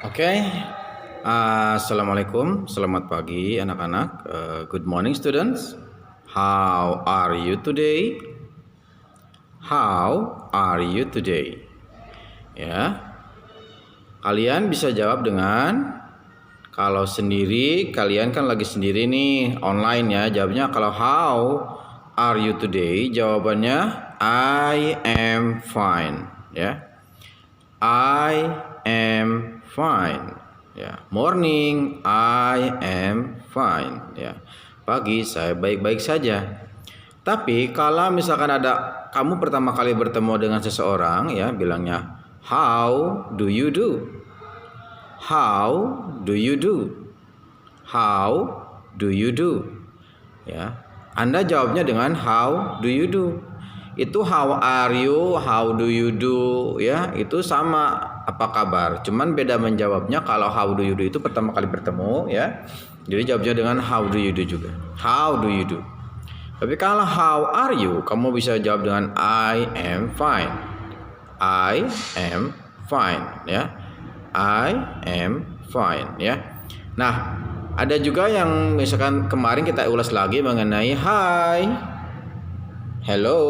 Oke, Assalamualaikum, selamat pagi anak-anak. Good morning students. How are you today? How are you today? Ya, kalian bisa jawab dengan kalau sendiri, kalian kan lagi sendiri nih online ya. Jawabnya kalau how are you today? Jawabannya I am fine. Ya, I am fine. Ya, morning, I am fine. Ya, pagi saya baik-baik saja. Tapi kalau misalkan ada kamu pertama kali bertemu dengan seseorang, ya bilangnya how do you do? How do you do? How do you do? Ya, Anda jawabnya dengan how do you do. Itu how are you, how do you do, ya itu sama apa kabar. Cuman beda menjawabnya. Kalau how do you do itu pertama kali bertemu, ya. Jadi jawabnya dengan how do you do juga. How do you do. Tapi kalau how are you, kamu bisa jawab dengan I am fine. I am fine, ya. I am fine, ya. Nah, ada juga yang misalkan kemarin kita ulas lagi mengenai hi, hello,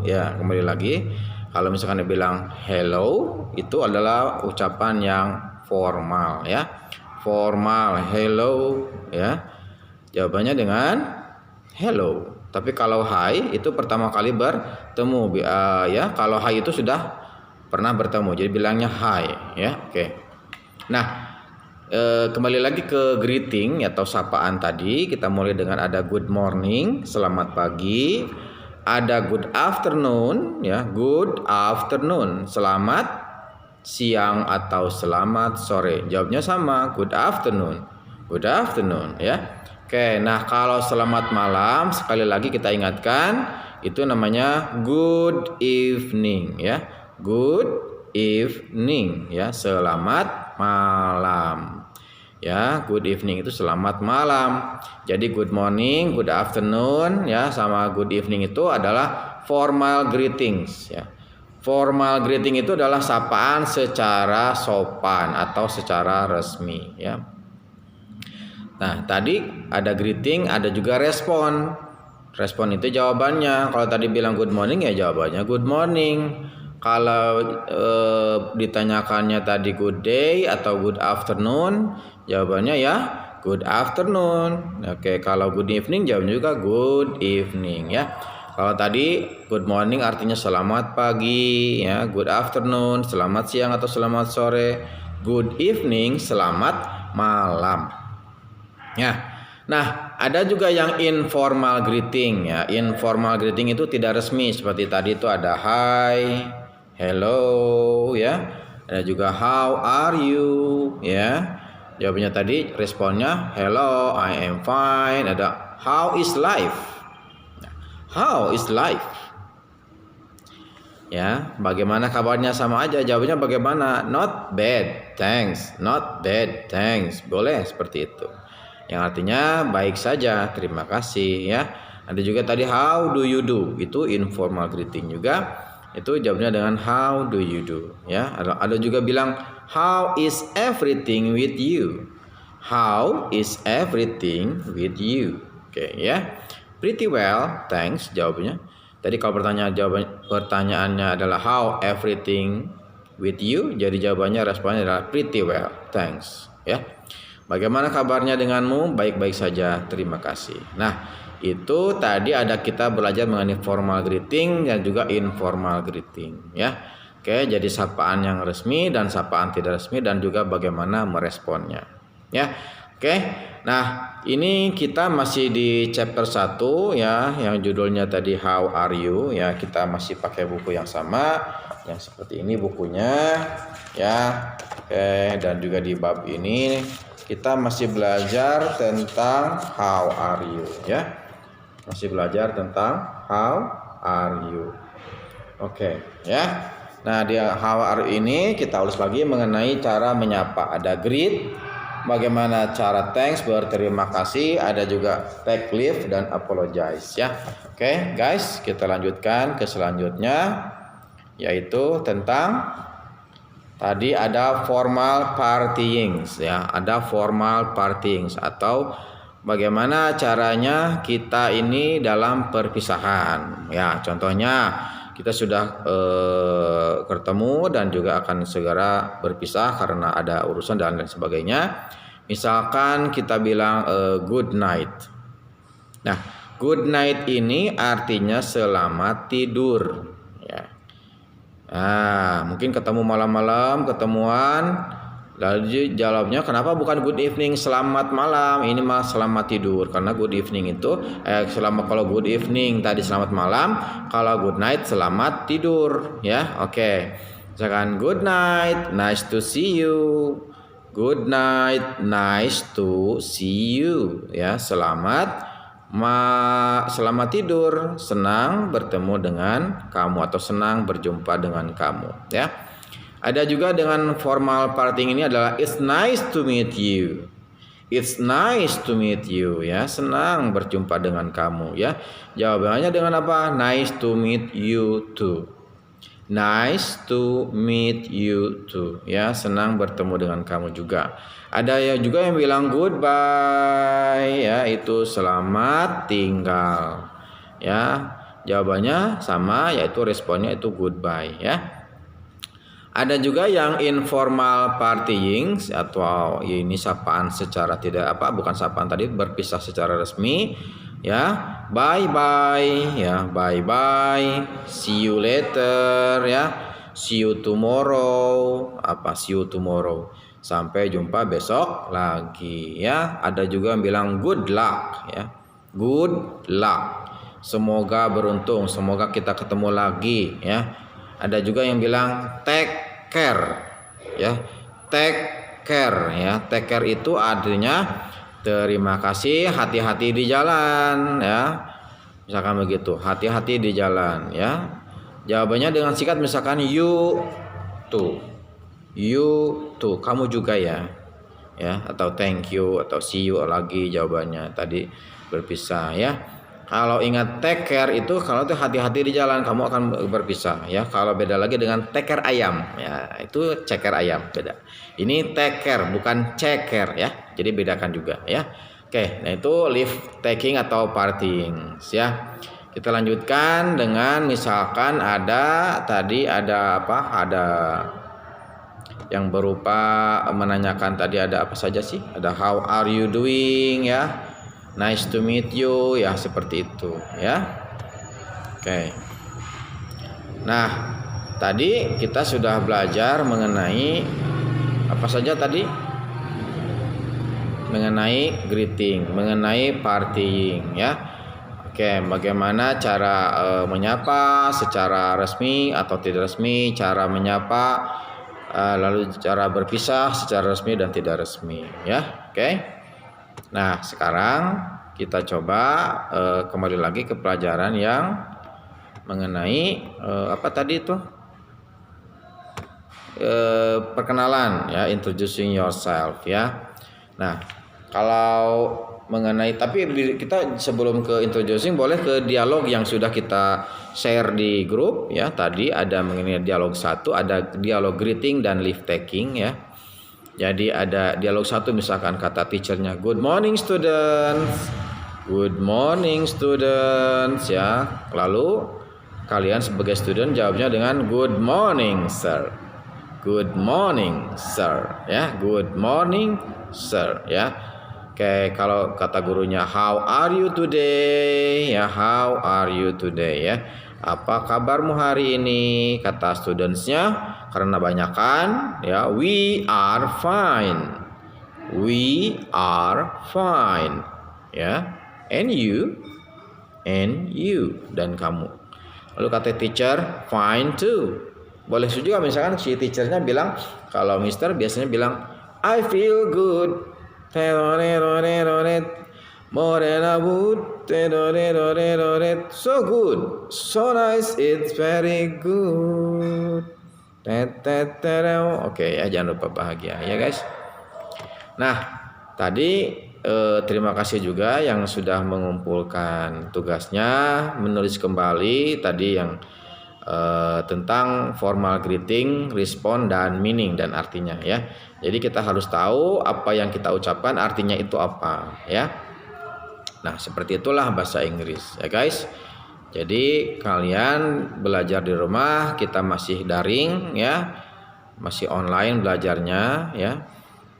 ya kembali lagi. Kalau misalkan dia bilang hello, itu adalah ucapan yang formal, ya. Formal, hello, ya. Jawabannya dengan hello. Tapi kalau hi itu pertama kali bertemu, ya. Kalau hi itu sudah pernah bertemu, jadi bilangnya hi, ya. Oke. Nah, kembali lagi ke greeting atau sapaan tadi. Kita mulai dengan ada good morning, selamat pagi. Ada good afternoon, ya, good afternoon, selamat siang atau selamat sore. Jawabnya sama, good afternoon, ya. Oke, nah kalau selamat malam sekali lagi kita ingatkan itu namanya good evening, ya. Good evening, ya, selamat malam. Ya, good evening itu selamat malam. Jadi good morning, good afternoon, ya, sama good evening itu adalah formal greetings, ya. Formal greeting itu adalah sapaan secara sopan atau secara resmi, ya. Nah, tadi ada greeting, ada juga respon. Respon itu jawabannya. Kalau tadi bilang good morning, ya jawabannya good morning. Kalau ditanyakannya tadi good day atau good afternoon, jawabannya ya good afternoon. Oke, kalau good evening jawabnya juga good evening, ya. Kalau tadi good morning artinya selamat pagi, ya. Good afternoon selamat siang atau selamat sore. Good evening selamat malam. Ya. Nah, ada juga yang informal greeting, ya. Informal greeting itu tidak resmi seperti tadi itu ada hi, hello, ya. Ada juga how are you, ya. Jawabannya tadi responnya hello, I am fine. Ada how is life? How is life? Ya, bagaimana kabarnya sama aja. Jawabannya bagaimana? Not bad, thanks. Not bad, thanks. Boleh seperti itu. Yang artinya baik saja, terima kasih, ya. Ada juga tadi how do you do, itu informal greeting juga. Itu jawabnya dengan how do you do, ya. Ada juga bilang how is everything with you? How is everything with you? Oke, ya. Pretty well, thanks jawabnya. Tadi kalau pertanyaannya adalah how everything with you, jadi jawabannya responnya adalah pretty well, thanks, ya. Bagaimana kabarnya denganmu? Baik-baik saja, terima kasih. Nah, itu tadi ada kita belajar mengenai formal greeting dan juga informal greeting, ya. Oke, jadi sapaan yang resmi dan sapaan tidak resmi dan juga bagaimana meresponnya, ya. Oke. Nah, ini kita masih di chapter 1, ya, yang judulnya tadi how are you, ya. Kita masih pakai buku yang sama, yang seperti ini bukunya, ya. Oke, dan juga di bab ini kita masih belajar tentang how are you, ya. Masih belajar tentang how are you. Oke, ya. Nah, di how are you ini kita ulas lagi mengenai cara menyapa. Ada greet, bagaimana cara thanks, berterima kasih, ada juga take leave dan apologize, ya. Oke, guys, kita lanjutkan ke selanjutnya, yaitu tentang Tadi ada formal partying ya, ada formal partying atau bagaimana caranya kita ini dalam perpisahan. Ya, contohnya kita sudah bertemu dan juga akan segera berpisah karena ada urusan dan lain sebagainya. Misalkan kita bilang good night. Nah, good night ini artinya selamat tidur. Ya. Nah, mungkin ketemu malam-malam, ketemuan, lalu jawabnya kenapa bukan good evening, selamat malam, ini mah selamat tidur. Karena good evening itu kalau good evening tadi selamat malam, kalau good night selamat tidur, ya. Oke. Misalkan good night, nice to see you. Good night, nice to see you, ya. Selamat tidur, senang bertemu dengan kamu atau senang berjumpa dengan kamu, ya. Ada juga dengan formal partying ini adalah it's nice to meet you. It's nice to meet you, ya. Senang berjumpa dengan kamu, ya. Jawabannya dengan apa? Nice to meet you too. Nice to meet you too, ya. Senang bertemu dengan kamu juga. Ada ya juga yang bilang goodbye, ya, itu selamat tinggal, ya. Jawabannya sama, yaitu responnya itu goodbye, ya. Ada juga yang informal partying atau ini sapaan secara bukan sapaan tadi, berpisah secara resmi, ya. Bye bye, ya, bye bye, see you later, ya, see you tomorrow, see you tomorrow. Sampai jumpa besok lagi, ya. Ada juga yang bilang good luck, ya. Good luck. Semoga beruntung, semoga kita ketemu lagi, ya. Ada juga yang bilang take care, ya. Take care, ya. Take care itu artinya terima kasih, hati-hati di jalan, ya. Misalkan begitu, hati-hati di jalan, ya. Jawabannya dengan singkat misalkan you too. You too, kamu juga ya, atau thank you atau see you lagi jawabannya tadi berpisah, ya. Kalau ingat take care itu kalau itu hati-hati di jalan kamu akan berpisah, ya. Kalau beda lagi dengan take care ayam, ya, itu ceker ayam beda. Ini take care bukan ceker, ya. Jadi bedakan juga, ya. Oke, nah itu leave taking atau partying, ya. Kita lanjutkan dengan misalkan ada yang berupa menanyakan tadi ada apa saja sih? Ada how are you doing, ya. Nice to meet you, ya, seperti itu, ya. Oke. Nah, tadi kita sudah belajar mengenai apa saja tadi? Mengenai greeting, mengenai partying, ya. Oke, bagaimana cara menyapa secara resmi atau tidak resmi, cara menyapa lalu cara berpisah secara resmi dan tidak resmi, ya. Oke. Nah, sekarang kita coba kembali lagi ke pelajaran yang mengenai apa tadi itu? Perkenalan, ya, introducing yourself, ya. Nah, kalau mengenai tapi kita sebelum ke introducing boleh ke dialog yang sudah kita share di grup, ya. Tadi ada mengenai dialog 1, ada dialog greeting dan leave taking, ya. Jadi ada dialog 1 misalkan kata teachernya good morning students. Good morning students, ya. Lalu kalian sebagai student jawabnya dengan good morning sir. Good morning sir, ya. Good morning sir, ya. Oke, kalau kata gurunya how are you today, ya, how are you today, ya. Apa kabarmu hari ini? Kata studentsnya karena banyakan, ya, we are fine. We are fine, ya. And you dan kamu. Lalu kata teacher fine too. Boleh juga misalkan si teachernya bilang, kalau mister biasanya bilang I feel good. Morena wood, so good, so nice, it's very good. Oke, ya, jangan lupa bahagia, ya guys. Nah, tadi terima kasih juga yang sudah mengumpulkan tugasnya, menulis kembali tadi yang tentang formal greeting, respon dan meaning dan artinya ya. Jadi kita harus tahu apa yang kita ucapkan artinya itu apa ya. Nah, seperti itulah bahasa Inggris ya guys. Jadi kalian belajar di rumah, kita masih daring ya. Masih online belajarnya ya.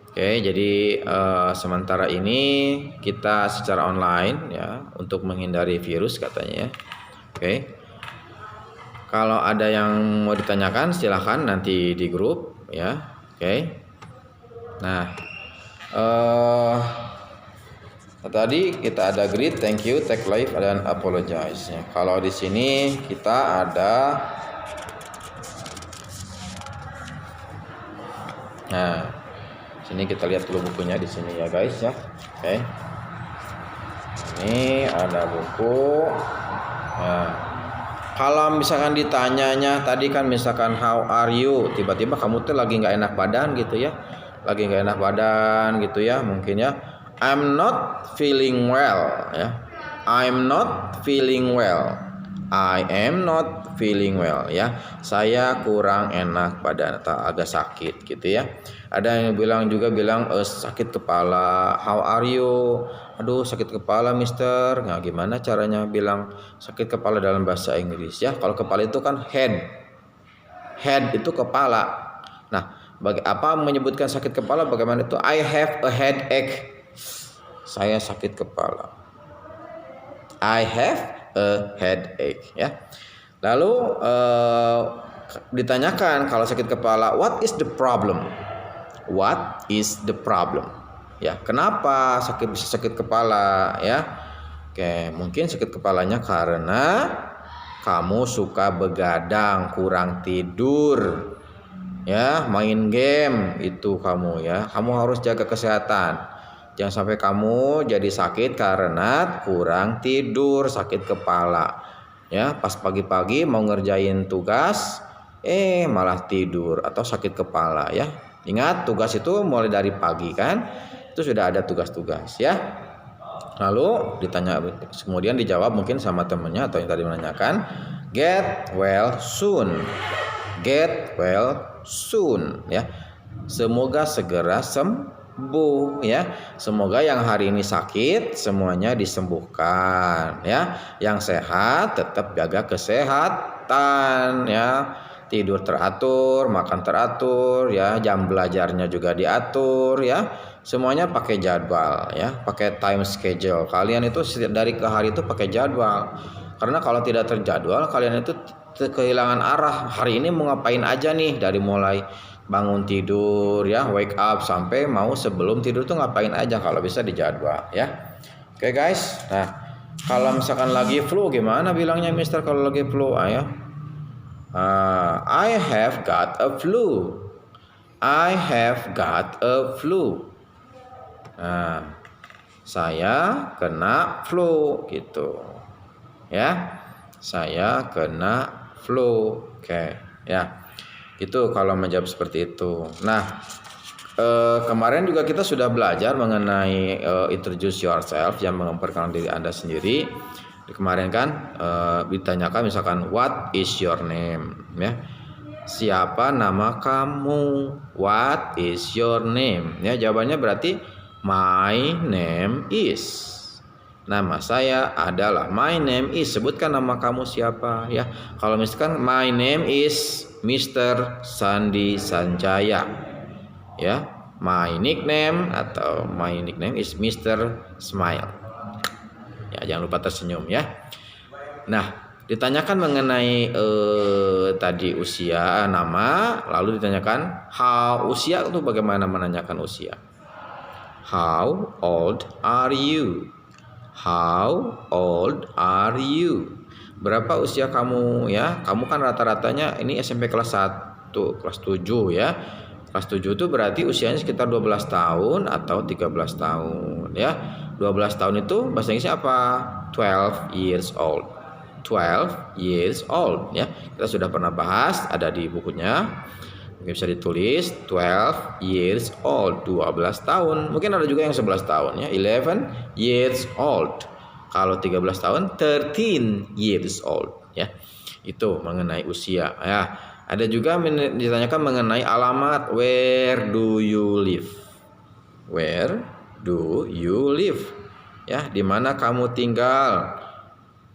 Oke, jadi sementara ini kita secara online ya untuk menghindari virus katanya ya. Oke. Kalau ada yang mau ditanyakan silahkan nanti di grup ya. Oke. Nah, tadi kita ada greet, thank you, take life dan apologize ya. Kalau di sini kita ada sini kita lihat dulu bukunya di sini ya guys ya. Oke. Ini ada buku. Nah, kalau misalkan ditanyanya tadi kan misalkan how are you, tiba-tiba kamu tuh lagi nggak enak badan gitu ya, lagi nggak enak badan gitu ya, mungkin ya I'm not feeling well ya, I'm not feeling well, I am not feeling well ya, saya kurang enak badan atau agak sakit gitu ya. Ada yang bilang sakit kepala, how are you? Aduh sakit kepala mister. Nah gimana caranya bilang sakit kepala dalam bahasa Inggris ya? Kalau kepala itu kan head itu kepala. Nah apa menyebutkan sakit kepala bagaimana itu? I have a headache. Saya sakit kepala. I have a headache ya. Lalu ditanyakan kalau sakit kepala, what is the problem? What is the problem? Ya, kenapa bisa sakit kepala ya? Oke, mungkin sakit kepalanya karena kamu suka begadang, kurang tidur. Ya, main game itu kamu ya. Kamu harus jaga kesehatan. Jangan sampai kamu jadi sakit karena kurang tidur, sakit kepala. Ya, pas pagi-pagi mau ngerjain tugas, malah tidur atau sakit kepala ya. Ingat tugas itu mulai dari pagi kan, itu sudah ada tugas-tugas ya. Lalu kemudian dijawab mungkin sama temennya atau yang tadi menanyakan, get well soon, get well soon ya. Semoga segera sembuh ya. Semoga yang hari ini sakit semuanya disembuhkan ya. Yang sehat tetap jaga kesehatan ya. Tidur teratur, makan teratur ya, jam belajarnya juga diatur ya. Semuanya pakai jadwal ya, pakai time schedule. Kalian itu dari ke hari itu pakai jadwal. Karena kalau tidak terjadwal, kalian itu kehilangan arah. Hari ini mau ngapain aja nih, dari mulai bangun tidur ya, wake up sampai mau sebelum tidur tuh ngapain aja, kalau bisa dijadwal ya. Oke guys. Nah, kalau misalkan lagi flu gimana bilangnya mister kalau lagi flu ya? I have got a flu. I have got a flu. Nah, saya kena flu gitu. Ya. Saya kena flu. Oke, ya. Itu kalau menjawab seperti itu. Nah, kemarin juga kita sudah belajar mengenai introduce yourself, yang memperkenalkan diri Anda sendiri. Kemarin kan ditanyakan misalkan what is your name ya, siapa nama kamu, what is your name ya. Jawabannya berarti my name is, nama saya adalah, my name is, sebutkan nama kamu siapa ya. Kalau misalkan my name is Mr. Sandi Sanjaya ya, my nickname is Mr. Smile. Ya, jangan lupa tersenyum ya. Nah, ditanyakan mengenai tadi usia, nama, lalu ditanyakan usia itu bagaimana menanyakan usia. How old are you? How old are you? Berapa usia kamu ya? Kamu kan rata-ratanya ini SMP kelas 1, kelas 7 ya. Kelas 7 itu berarti usianya sekitar 12 tahun atau 13 tahun ya. 12 tahun itu bahasa Inggrisnya apa? 12 years old. 12 years old ya. Kita sudah pernah bahas, ada di bukunya. Mungkin bisa ditulis 12 years old, 12 tahun. Mungkin ada juga yang 11 tahun ya, 11 years old. Kalau 13 tahun 13 years old ya. Itu mengenai usia ya. Ada juga ditanyakan mengenai alamat, where do you live? Where do you live? Ya, di mana kamu tinggal?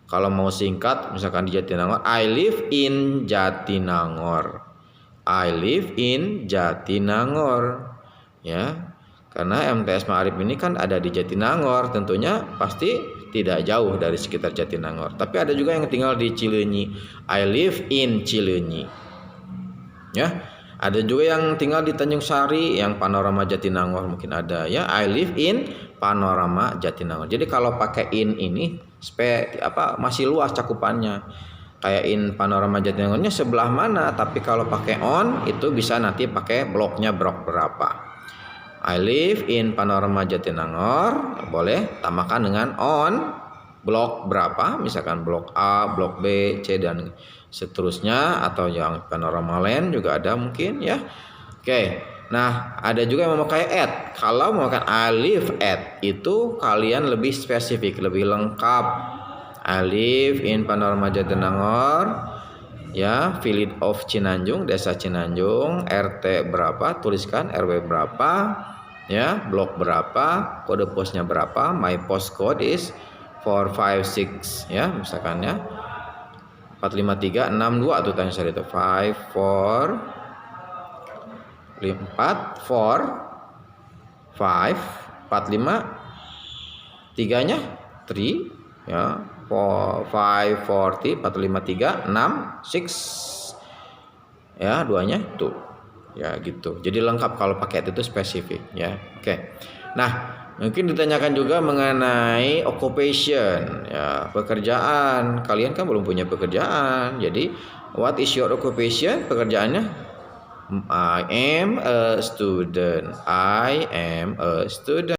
Kalau mau singkat misalkan di Jatinangor, I live in Jatinangor. I live in Jatinangor. Ya. Karena MTS Ma'arif ini kan ada di Jatinangor, tentunya pasti tidak jauh dari sekitar Jatinangor. Tapi ada juga yang tinggal di Cileunyi. I live in Cileunyi. Ya, ada juga yang tinggal di Tanjung Sari, yang Panorama Jatinangor mungkin ada. Ya, I live in Panorama Jatinangor. Jadi kalau pakai in ini masih luas cakupannya. Kayak in Panorama Jatinangornya sebelah mana, tapi kalau pakai on itu bisa nanti pakai blok berapa. I live in Panorama Jatinangor, boleh tambahkan dengan on blok berapa, misalkan blok A, blok B, C dan seterusnya, atau yang Panorama Land juga ada mungkin ya. Oke. Nah, ada juga yang memakai at. Kalau memakai I live at itu kalian lebih spesifik, lebih lengkap. I live in Panorama Jatinangor. Ya, Village of Cinanjung, Desa Cinanjung, RT berapa, tuliskan RW berapa, ya, blok berapa, kode posnya berapa, my postcode is 456 ya, misalkan ya. 45362 tuh tanya saya itu 3nya 3 ya, 540 453 6 6 ya, duanya tuh ya gitu. Jadi lengkap kalau pakai itu spesifik ya. Oke. Nah, mungkin ditanyakan juga mengenai occupation ya, pekerjaan. Kalian kan belum punya pekerjaan. Jadi what is your occupation? Pekerjaannya I am a student. I am a student.